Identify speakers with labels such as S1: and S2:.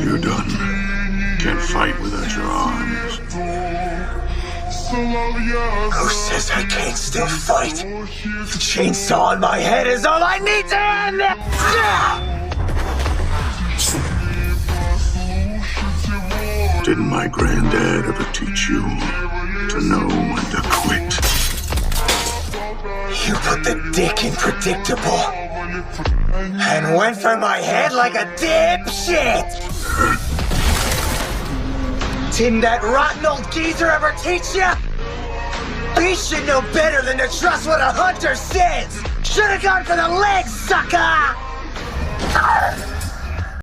S1: You're done. Can't fight without your arms.
S2: Who says I can't still fight? The chainsaw on my head is all I need to end it!
S1: Didn't my granddad ever teach you to know when to quit?
S2: You put the dick in predictable and went for my head like a dipshit! Didn't that rotten old geezer ever teach ya? He should know better than to trust what a hunter says! Should've gone for the legs, sucker!